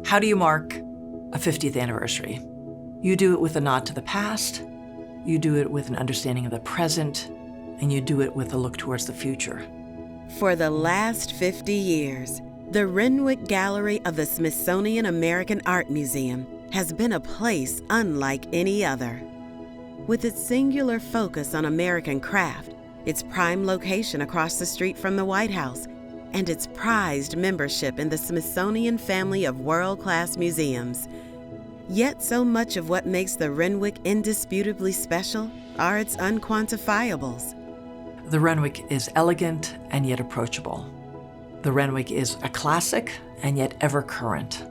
How do you mark a 50th anniversary? You do it with a nod to the past, you do it with an understanding of the present, and you do it with a look towards the future. For the last 50 years, the Renwick Gallery of the Smithsonian American Art Museum has been a place unlike any other. With its singular focus on American craft, its prime location across the street from the White House, and its prized membership in the Smithsonian family of world-class museums. Yet so much of what makes the Renwick indisputably special are its unquantifiables. The Renwick is elegant and yet approachable. The Renwick is a classic and yet ever current.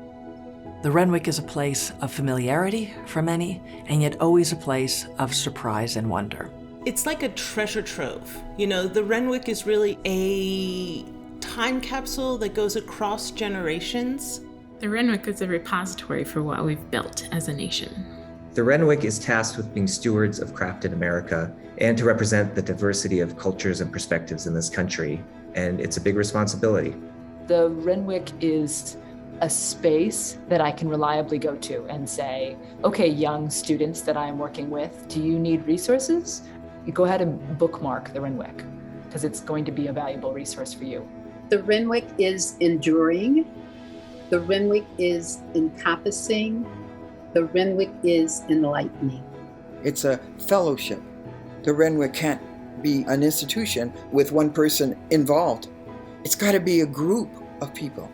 The Renwick is a place of familiarity for many, and yet always a place of surprise and wonder. It's like a treasure trove. The Renwick is really a time capsule that goes across generations. The Renwick is a repository for what we've built as a nation. The Renwick is tasked with being stewards of craft in America and to represent the diversity of cultures and perspectives in this country, and it's a big responsibility. The Renwick is a space that I can reliably go to and say, okay, young students that I'm working with, do you need resources? You go ahead and bookmark the Renwick, because it's going to be a valuable resource for you. The Renwick is enduring. The Renwick is encompassing. The Renwick is enlightening. It's a fellowship. The Renwick can't be an institution with one person involved. It's got to be a group of people,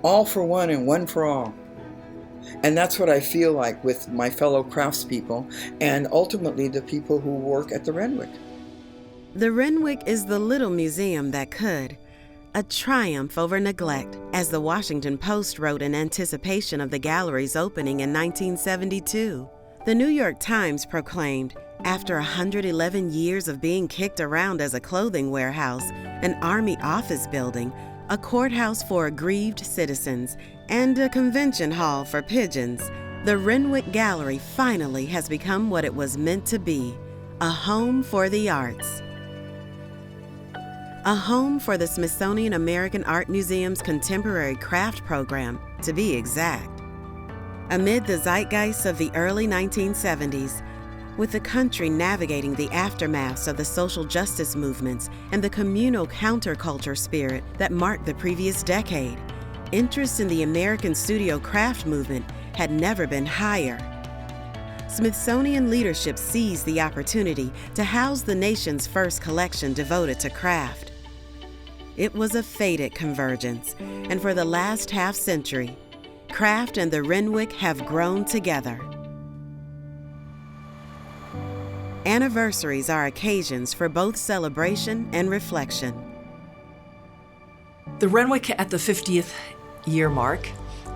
all for one and one for all. And that's what I feel like with my fellow craftspeople and ultimately the people who work at the Renwick. The Renwick is the little museum that could. A triumph over neglect, as the Washington Post wrote in anticipation of the gallery's opening in 1972. The New York Times proclaimed, after 111 years of being kicked around as a clothing warehouse, an army office building, a courthouse for aggrieved citizens, and a convention hall for pigeons, the Renwick Gallery finally has become what it was meant to be, a home for the arts. A home for the Smithsonian American Art Museum's contemporary craft program, to be exact. Amid the zeitgeist of the early 1970s, with the country navigating the aftermaths of the social justice movements and the communal counterculture spirit that marked the previous decade, interest in the American studio craft movement had never been higher. Smithsonian leadership seized the opportunity to house the nation's first collection devoted to craft. It was a fated convergence, and for the last half-century, craft and the Renwick have grown together. Anniversaries are occasions for both celebration and reflection. The Renwick at the 50th year mark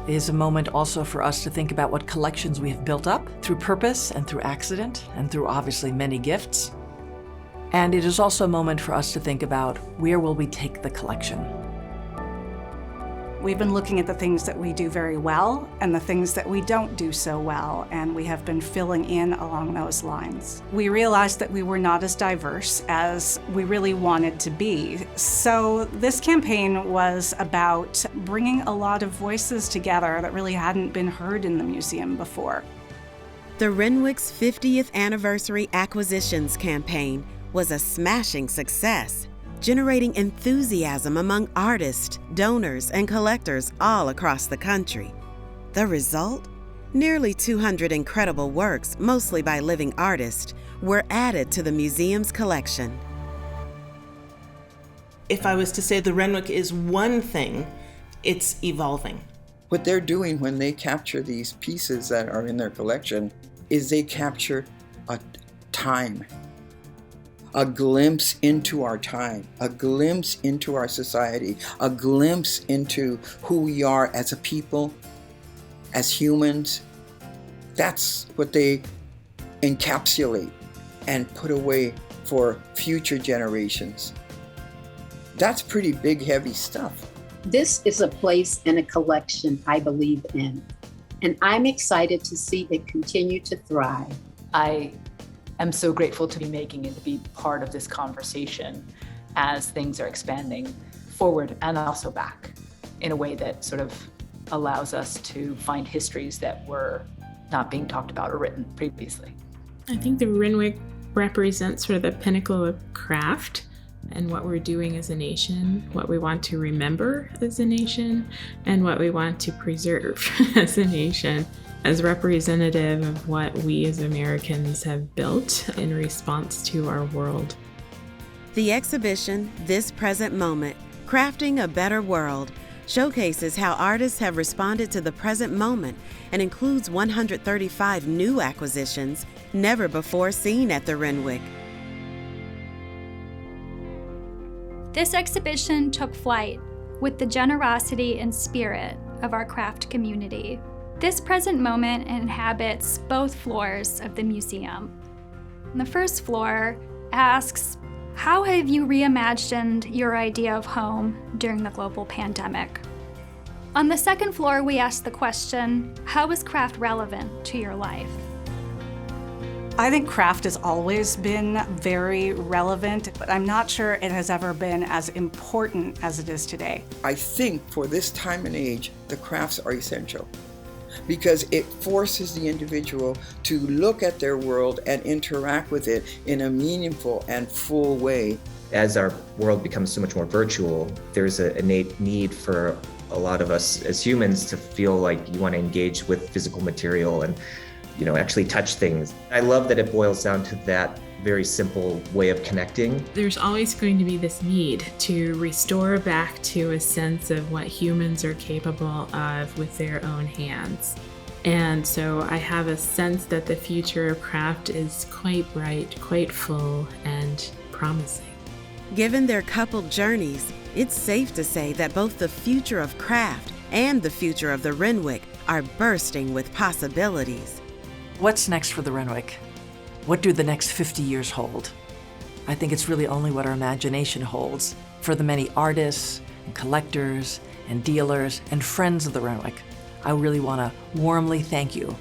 is a moment also for us to think about what collections we have built up through purpose and through accident and through obviously many gifts. And it is also a moment for us to think about where will we take the collection. We've been looking at the things that we do very well and the things that we don't do so well, and we have been filling in along those lines. We realized that we were not as diverse as we really wanted to be. So this campaign was about bringing a lot of voices together that really hadn't been heard in the museum before. The Renwick's 50th Anniversary Acquisitions campaign was a smashing success, generating enthusiasm among artists, donors, and collectors all across the country. The result? Nearly 200 incredible works, mostly by living artists, were added to the museum's collection. If I was to say the Renwick is one thing, it's evolving. What they're doing when they capture these pieces that are in their collection is they capture a time, a glimpse into our time, a glimpse into our society, a glimpse into who we are as a people, as humans. That's what they encapsulate and put away for future generations. That's pretty big, heavy stuff. This is a place and a collection I believe in, and I'm excited to see it continue to thrive. I'm so grateful to be making and to be part of this conversation as things are expanding forward and also back in a way that sort of allows us to find histories that were not being talked about or written previously. I think the Renwick represents sort of the pinnacle of craft and what we're doing as a nation, what we want to remember as a nation, and what we want to preserve as a nation, as representative of what we as Americans have built in response to our world. The exhibition, This Present Moment, Crafting a Better World, showcases how artists have responded to the present moment and includes 135 new acquisitions never before seen at the Renwick. This exhibition took flight with the generosity and spirit of our craft community. This present moment inhabits both floors of the museum. The first floor asks, how have you reimagined your idea of home during the global pandemic? On the second floor, we ask the question, how is craft relevant to your life? I think craft has always been very relevant, but I'm not sure it has ever been as important as it is today. I think for this time and age, the crafts are essential because it forces the individual to look at their world and interact with it in a meaningful and full way. As our world becomes so much more virtual, there's an innate need for a lot of us as humans to feel like you want to engage with physical material and actually touch things. I love that it boils down to that very simple way of connecting. There's always going to be this need to restore back to a sense of what humans are capable of with their own hands. And so I have a sense that the future of craft is quite bright, quite full, and promising. Given their coupled journeys, it's safe to say that both the future of craft and the future of the Renwick are bursting with possibilities. What's next for the Renwick? What do the next 50 years hold? I think it's really only what our imagination holds for the many artists and collectors and dealers and friends of the Renwick. I really want to warmly thank you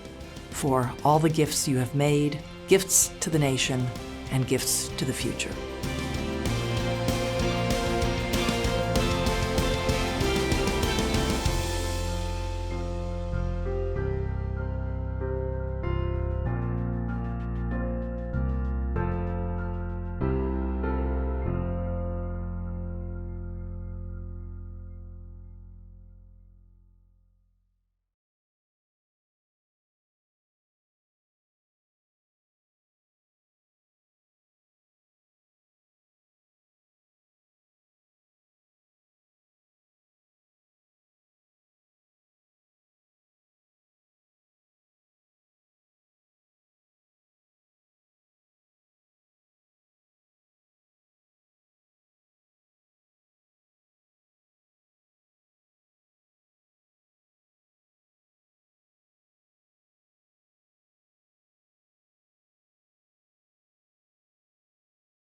for all the gifts you have made, gifts to the nation, and gifts to the future.